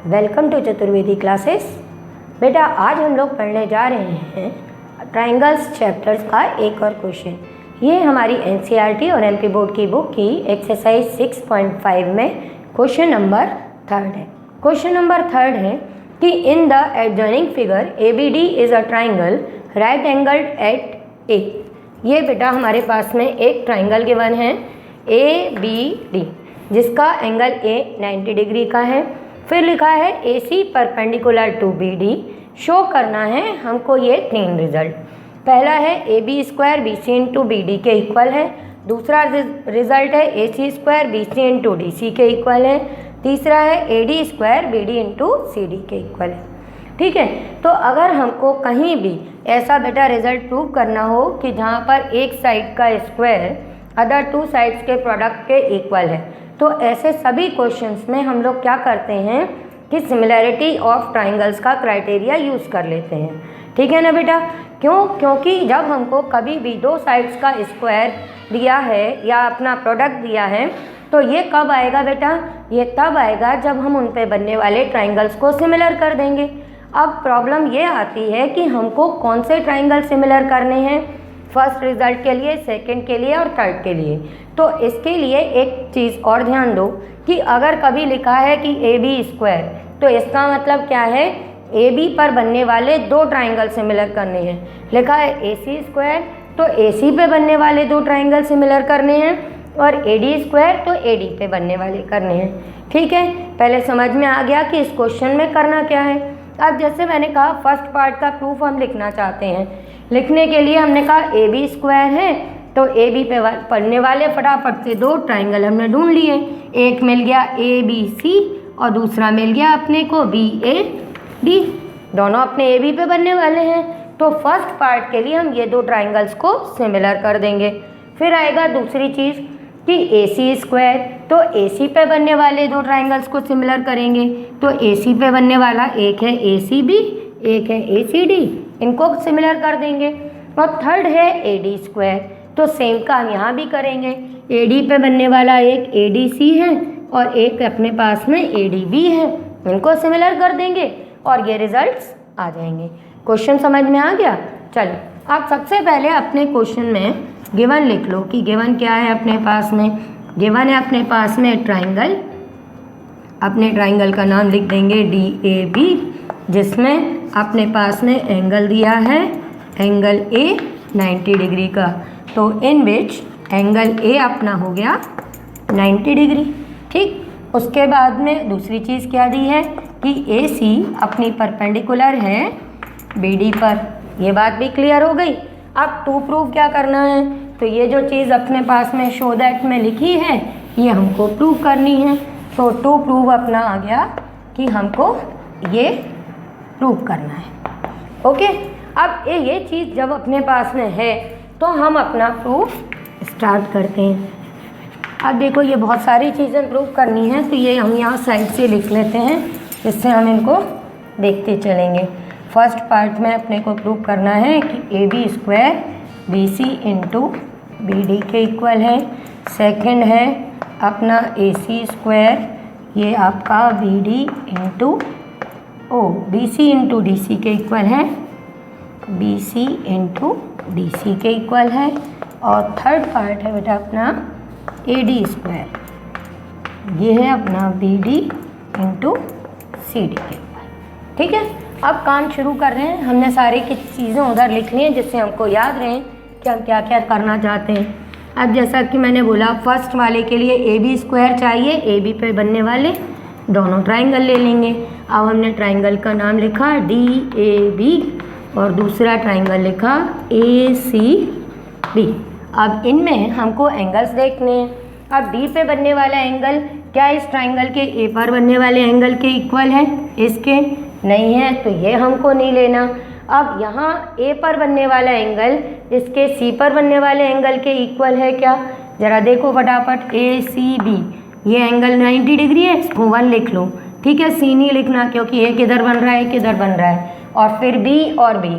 Welcome to Chaturvedi classes. बेटा आज हम लोग पढ़ने जा रहे हैं ट्राइंगल्स चैप्टर्स का एक और क्वेश्चन। ये हमारी एनसीईआरटी और एमपी बोर्ड की बुक की एक्सरसाइज 6.5 में क्वेश्चन नंबर 3 है। क्वेश्चन नंबर 3 है कि in the adjoining figure ABD is a triangle right angled at A। ये बेटा हमारे पास में एक ट्राइंगल गिवन है ABD जिसका एंगल A 90 डिग्री का है। फिर लिखा है AC perpendicular to BD। Show करना है हमको ये 3 रिजल्ट। पहला है AB square BC into BD के इक्वल है। दूसरा रिजल्ट है AC square BC into DC के इक्वल है। तीसरा है AD square BD into CD के इक्वल है। ठीक है, तो अगर हमको कहीं भी ऐसा बेटा रिजल्ट प्रूव करना हो कि जहाँ पर एक साइड का स्क्वायर अदर 2 साइड्स के प्रोडक्ट के इक्वल है, तो ऐसे सभी क्वेश्चंस में हम लोग क्या करते हैं कि सिमिलैरिटी ऑफ ट्राइंगल्स का क्राइटेरिया यूज़ कर लेते हैं। ठीक है ना बेटा? क्योंकि जब हमको कभी भी 2 साइड्स का स्क्वायर दिया है या अपना प्रोडक्ट दिया है तो ये कब आएगा बेटा? ये तब आएगा जब हम उन पे बनने वाले ट्राइंगल्स को सिमिलर कर देंगे। अब प्रॉब्लम ये आती है कि हमको कौन से ट्राइंगल सिमिलर करने हैं, फर्स्ट रिजल्ट के लिए, सेकंड के लिए और थर्ड के लिए। तो इसके लिए एक चीज़ और ध्यान दो कि अगर कभी लिखा है कि AB स्क्वायर, तो इसका मतलब क्या है? AB पर बनने वाले 2 ट्राइंगल सिमिलर करने हैं। लिखा है AC स्क्वायर, तो AC पे बनने वाले 2 ट्राइंगल सिमिलर करने हैं, और AD स्क्वायर तो AD पे बनने वाले करने हैं। ठीक है, पहले समझ में आ गया कि इस क्वेश्चन में करना क्या है। अब जैसे मैंने कहा फर्स्ट पार्ट का प्रूफ हम लिखना चाहते हैं। लिखने के लिए हमने कहा AB स्क्वायर है, तो AB पे पढ़ने वाले फटाफट से 2 ट्राइंगल हमने ढूंढ लिए। एक मिल गया ABC और दूसरा मिल गया अपने को BAD। दोनों अपने AB पे बनने वाले हैं, तो फर्स्ट पार्ट के लिए हम ये 2 ट्राइंगल्स को सिमिलर कर देंगे। फिर आएगा दूसरी चीज़ कि AC स्क्वायर, तो AC पे बनने वाले 2 ट्राइंगल्स को सिमिलर करेंगे। तो AC पे बनने वाला एक है ACB, एक है ACD, इनको सिमिलर कर देंगे। और थर्ड है AD स्क्वायर, तो सेम काम यहाँ भी करेंगे। AD पे बनने वाला एक ADC है और एक अपने पास में ADB है, इनको सिमिलर कर देंगे और ये रिजल्ट्स आ जाएंगे। क्वेश्चन समझ में आ गया? चलो आप सबसे पहले अपने क्वेश्चन में गिवन लिख लो कि गिवन क्या है अपने पास में। गिवन है अपने पास में ट्राइंगल, अपने ट्राइंगल का नाम लिख देंगे DAB, जिसमें अपने पास में एंगल दिया है एंगल A 90 डिग्री का। तो इन विच एंगल A अपना हो गया 90 डिग्री। ठीक, उसके बाद में दूसरी चीज़ क्या दी है कि AC अपनी परपेंडिकुलर है BD पर। ये बात भी क्लियर हो गई। अब टू प्रूव क्या करना है, तो ये जो चीज़ अपने पास में शो दैट में लिखी है ये हमको प्रूव करनी है। तो टू प्रूव अपना आ गया कि हमको ये प्रूव करना है। ओके, अब ये चीज़ जब अपने पास में है तो हम अपना प्रूफ स्टार्ट करते हैं। अब देखो ये बहुत सारी चीज़ें प्रूव करनी है, तो ये हम यहाँ साइड से लिख लेते हैं, जिससे हम इनको देखते चलेंगे। फर्स्ट पार्ट में अपने को प्रूव करना है कि AB square BC into BD के इक्वल है। सेकंड है अपना AC स्क्वायर, ये आपका BD into BC into DC के इक्वल है, BC इंटू DC के इक्वल है। और थर्ड पार्ट है बेटा अपना AD स्क्वायर, ये है अपना BD इंटू CD के इक्वल। ठीक है, अब काम शुरू कर रहे हैं। हमने सारी की चीज़ें उधर लिख ली हैं जिससे हमको याद रहे कि हम क्या क्या करना चाहते हैं। अब जैसा कि मैंने बोला फर्स्ट वाले के लिए AB स्क्वायर चाहिए, AB पे बनने वाले दोनों ट्राइंगल ले लेंगे। अब हमने ट्राइंगल का नाम लिखा DAB और दूसरा ट्राइंगल लिखा ACB। अब इनमें हमको एंगल्स देखने हैं। अब D पे बनने वाला एंगल क्या इस ट्राइंगल के A पर बनने वाले एंगल के इक्वल है? इसके नहीं है, तो ये हमको नहीं लेना। अब यहाँ A पर बनने वाला एंगल इसके C पर बनने वाले एंगल के इक्वल है क्या? ज़रा देखो फटाफट। ACB, ये एंगल 90 डिग्री है, इसको 1 लिख लो। ठीक है, C नहीं लिखना क्योंकि एक इधर बन रहा है, एक इधर बन रहा है, और फिर B और B।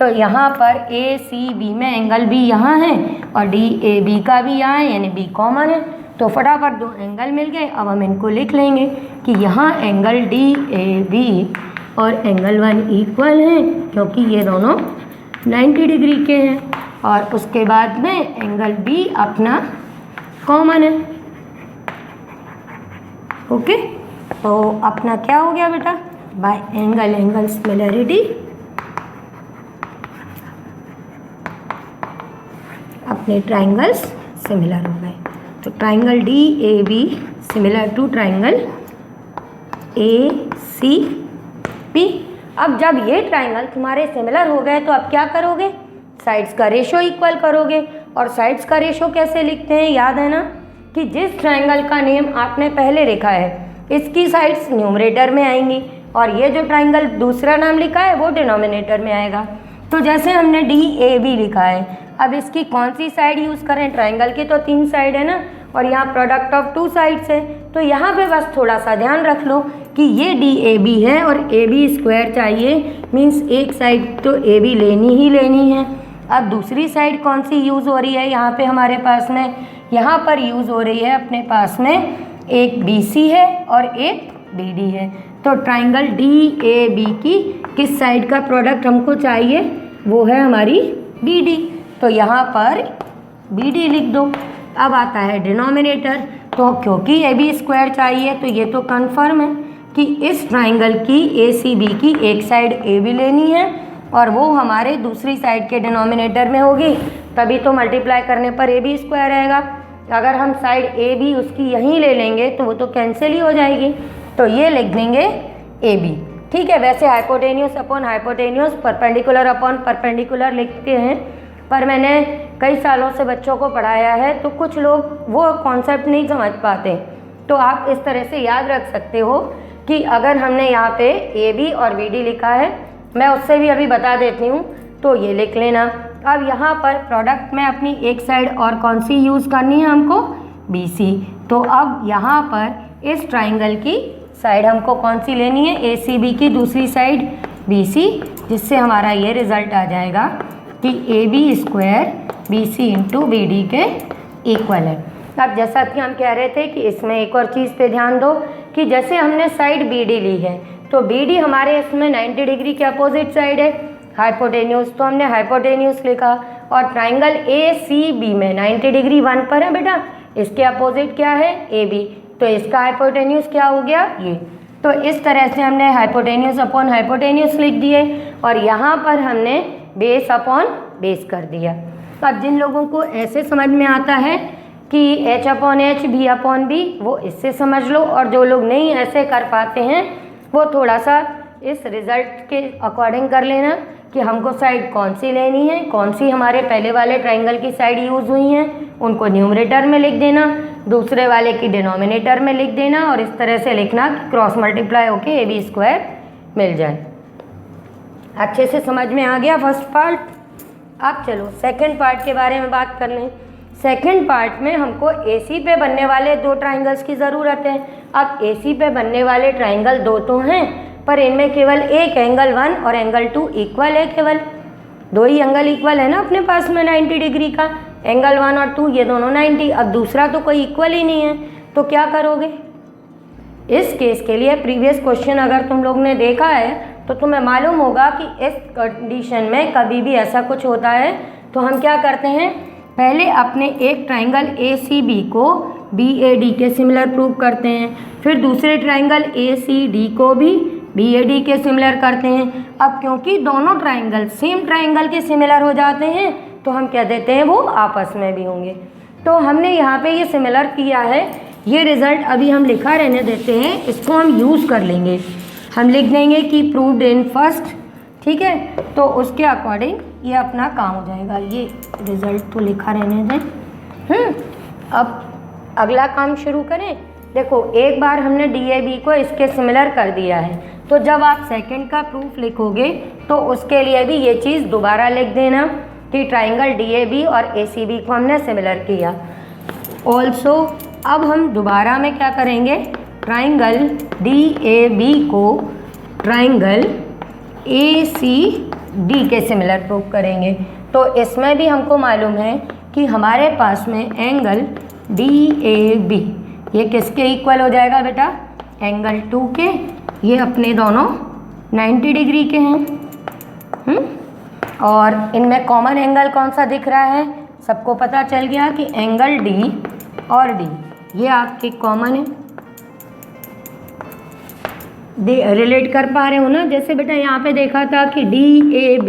तो यहाँ पर ACB में एंगल B यहाँ है और DAB का भी यहाँ है, यानी B कॉमन है, तो फटाफट दो एंगल मिल गए। अब हम इनको लिख लेंगे कि यहाँ एंगल DAB और एंगल 1 इक्वल हैं क्योंकि ये दोनों 90 डिग्री के हैं। और उसके बाद में एंगल B अपना कॉमन है। ओके, तो अपना क्या हो गया बेटा, बाय एंगल सिमिलरिटी अपने ट्राइंगल्स सिमिलर हो गए। तो triangle DAB similar to triangle ACB। अब जब ये ट्राइंगल तुम्हारे सिमिलर हो गए तो अब क्या करोगे, साइड्स का रेशो इक्वल करोगे। और साइड्स का रेशो कैसे लिखते हैं, याद है ना कि जिस ट्राइंगल का नेम आपने पहले लिखा है इसकी साइड्स न्यूमरेटर में आएंगी और ये जो ट्राइंगल दूसरा नाम लिखा है वो डिनोमिनेटर में आएगा। तो जैसे हमने DAB लिखा है, अब इसकी कौन सी साइड यूज़ करें, ट्राइंगल की तो 3 साइड है ना और यहाँ प्रोडक्ट ऑफ 2 साइड्स है। तो यहाँ पे बस थोड़ा सा ध्यान रख लो कि ये DAB है और AB स्क्वायर चाहिए, मीन्स एक साइड तो AB लेनी ही लेनी है। अब दूसरी साइड कौन सी यूज़ हो रही है यहाँ पे हमारे पास में, यहाँ पर यूज़ हो रही है अपने पास में एक BC है और एक BD है। तो ट्राइंगल DAB की किस साइड का प्रोडक्ट हमको चाहिए, वो है हमारी BD। तो यहाँ पर BD लिख दो। अब आता है डिनोमिनेटर, तो क्योंकि AB स्क्वायर चाहिए तो ये तो कन्फर्म है कि इस ट्राइंगल की ACB की एक साइड AB लेनी है और वो हमारे दूसरी साइड के डिनोमिनेटर में होगी, तभी तो मल्टीप्लाई करने पर AB स्क्वायर आएगा। अगर हम साइड AB उसकी यहीं ले लेंगे तो वो तो कैंसिल ही हो जाएगी, तो ये लिख देंगे AB। ठीक है, वैसे hypotenuse upon hypotenuse, perpendicular upon perpendicular लिखते हैं, पर मैंने कई सालों से बच्चों को पढ़ाया है तो कुछ लोग वो कॉन्सेप्ट नहीं समझ पाते। तो आप इस तरह से याद रख सकते हो कि अगर हमने यहाँ पे AB और BD लिखा है, मैं उससे भी अभी बता देती हूँ, तो ये लिख लेना। अब यहाँ पर प्रोडक्ट में अपनी एक साइड और कौन सी यूज़ करनी है हमको, BC। तो अब यहाँ पर इस ट्राइंगल की साइड हमको कौन सी लेनी है, ACB की दूसरी साइड BC, जिससे हमारा ये रिज़ल्ट आ जाएगा कि AB square BC into BD के इक्वल है। अब जैसा कि हम कह रहे थे कि इसमें एक और चीज़ पे ध्यान दो कि जैसे हमने साइड BD ली है तो BD हमारे इसमें 90 डिग्री के अपोजिट साइड है, हाइपोटेन्यूस तो हमने हाइपोटेन्यूस लिखा, और ट्राइंगल ACB में 90 डिग्री 1 पर है बेटा, इसके अपोजिट क्या है, AB, तो इसका हाइपोटेन्यूस क्या हो गया, ये। तो इस तरह से हमने हाइपोटेन्यूस अपॉन हाइपोटेन्यूस लिख दिए और यहाँ पर हमने बेस अपॉन बेस कर दिया। अब जिन लोगों को ऐसे समझ में आता है कि H upon H B upon B, वो इससे समझ लो, और जो लोग नहीं ऐसे कर पाते हैं वो थोड़ा सा इस रिज़ल्ट के अकॉर्डिंग कर लेना कि हमको साइड कौन सी लेनी है, कौन सी हमारे पहले वाले ट्राइंगल की साइड यूज़ हुई हैं उनको न्यूमरेटर में लिख देना, दूसरे वाले की डिनोमिनेटर में लिख देना, और इस तरह से लिखना कि क्रॉस मल्टीप्लाई होके AB स्क्वायर मिल जाए। अच्छे से समझ में आ गया फर्स्ट पार्ट। अब चलो सेकंड पार्ट के बारे में बात कर लें। सेकंड पार्ट में हमको AC पे बनने वाले 2 ट्राइंगल्स की ज़रूरत है। अब AC पे बनने वाले ट्राइंगल 2 तो हैं, पर इनमें केवल एक एंगल 1 और एंगल 2 इक्वल है, केवल 2 ही एंगल इक्वल है ना अपने पास में 90 डिग्री का, एंगल 1 और 2 ये दोनों 90। अब दूसरा तो कोई इक्वल ही नहीं है, तो क्या करोगे इस केस के लिए। प्रीवियस क्वेश्चन अगर तुम लोग ने देखा है तो तुम्हें मालूम होगा कि इस कंडीशन में कभी भी ऐसा कुछ होता है तो हम क्या करते हैं, पहले अपने एक ट्राइंगल ACB को BAD के सिमिलर प्रूव करते हैं, फिर दूसरे ट्राइंगल ACD को भी BAD के सिमिलर करते हैं। अब क्योंकि दोनों ट्राइंगल सेम ट्राइंगल के सिमिलर हो जाते हैं तो हम कह देते हैं वो आपस में भी होंगे। तो हमने यहाँ पे ये सिमिलर किया है, ये रिज़ल्ट अभी हम लिखा रहने देते हैं, इसको हम यूज़ कर लेंगे। हम लिख देंगे कि प्रूव्ड इन फर्स्ट, ठीक है, तो उसके अकॉर्डिंग ये अपना काम हो जाएगा। ये रिज़ल्ट तो लिखा रहने दें। अब अगला काम शुरू करें। देखो एक बार हमने DAB को इसके सिमिलर कर दिया है, तो जब आप सेकंड का प्रूफ लिखोगे तो उसके लिए भी ये चीज़ दोबारा लिख देना कि ट्राइंगल DAB और ACB को हमने सिमिलर किया। ऑल्सो अब हम दोबारा में क्या करेंगे, ट्राइंगल DAB को ट्राइंगल ACD के सिमिलर प्रूव करेंगे। तो इसमें भी हमको मालूम है कि हमारे पास में एंगल DAB ये किसके इक्वल हो जाएगा बेटा? एंगल 2 के। ये अपने दोनों 90 डिग्री के हैं। और इनमें कॉमन एंगल कौन सा दिख रहा है? सबको पता चल गया कि एंगल D और D ये आपके कॉमन है। रिलेट कर पा रहे हो ना? जैसे बेटा यहाँ पे देखा था कि DAB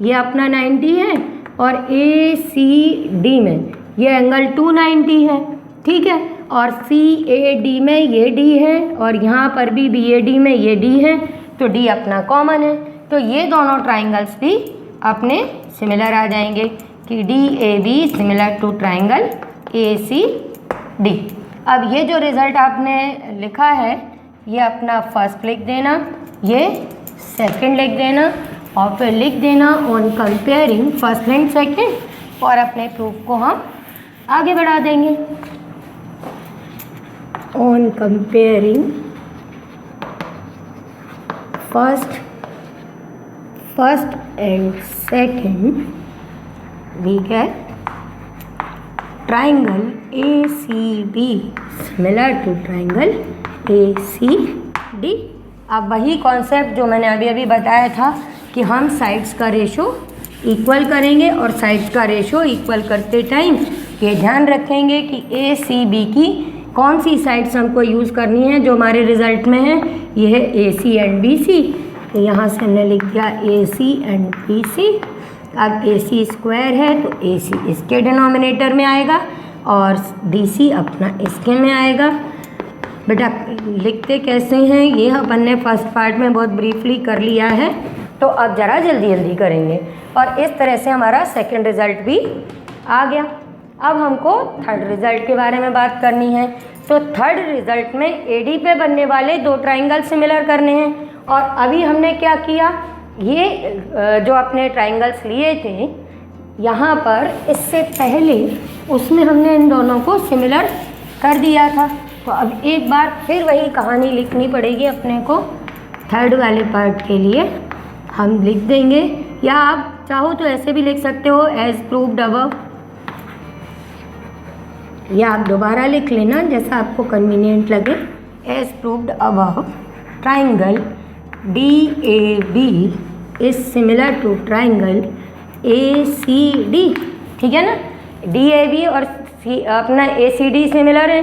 ये अपना 90 है और ACD में ये एंगल 290 है, ठीक है। और CAD में ये D है और यहाँ पर भी BAD में ये D है, तो D अपना कॉमन है। तो ये दोनों ट्राइंगल्स भी अपने सिमिलर आ जाएंगे कि DAB similar to triangle ACD। अब ये जो रिज़ल्ट आपने लिखा है ये अपना फर्स्ट लिख देना, ये सेकंड लिख देना और फिर लिख देना on comparing first and second, और अपने प्रूफ को हम आगे बढ़ा देंगे। On comparing first and second we get triangle ACB similar to triangle ACD। अब वही कॉन्सेप्ट जो मैंने अभी बताया था कि हम साइड्स का रेशो इक्वल करेंगे, और साइड्स का रेशो इक्वल करते टाइम ये ध्यान रखेंगे कि ACB की कौन सी साइड्स हमको यूज़ करनी है जो हमारे रिज़ल्ट में है। ये है AC एंड BC, तो यहाँ से हमने लिख दिया AC एंड BC। अब AC स्क्वायर है तो AC इसके डिनोमिनेटर में आएगा और DC अपना इसके में आएगा। बेटा लिखते कैसे हैं ये अपन ने फर्स्ट पार्ट में बहुत ब्रीफली कर लिया है, तो अब ज़रा जल्दी जल्दी करेंगे। और इस तरह से हमारा सेकंड रिज़ल्ट भी आ गया। अब हमको थर्ड रिज़ल्ट के बारे में बात करनी है। तो थर्ड रिज़ल्ट में AD पे बनने वाले दो ट्राइंगल सिमिलर करने हैं। और अभी हमने क्या किया, ये जो अपने ट्राइंगल्स लिए थे यहाँ पर, इससे पहले उसमें हमने इन दोनों को सिमिलर कर दिया था। तो अब एक बार फिर वही कहानी लिखनी पड़ेगी अपने को। थर्ड वाले पार्ट के लिए हम लिख देंगे, या आप चाहो तो ऐसे भी लिख सकते हो एज प्रूव्ड अबव, या आप दोबारा लिख लेना जैसा आपको कन्वीनियंट लगे। As proved above triangle DAB is similar to triangle ACD, ठीक है ना। DAB और अपना ACD सिमिलर है,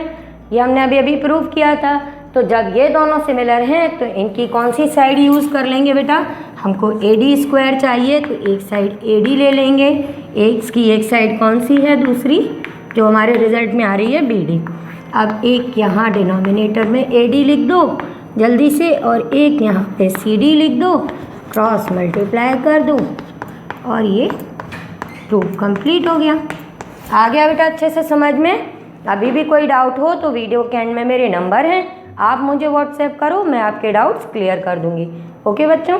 ये हमने अभी प्रूव किया था। तो जब ये दोनों सिमिलर हैं तो इनकी कौन सी साइड यूज़ कर लेंगे बेटा? हमको AD स्क्वायर चाहिए तो एक साइड AD ले लेंगे। इसकी एक साइड कौन सी है? दूसरी जो हमारे रिजल्ट में आ रही है BD। अब एक यहाँ डिनोमिनेटर में AD लिख दो जल्दी से, और एक यहाँ पे CD लिख दो, क्रॉस मल्टीप्लाई कर दो, और ये प्रूफ कंप्लीट हो गया। आ गया बेटा अच्छे से समझ में? अभी भी कोई डाउट हो तो वीडियो के एंड में मेरे नंबर हैं, आप मुझे व्हाट्सएप करो, मैं आपके डाउट्स क्लियर कर दूंगी। ओके बच्चों।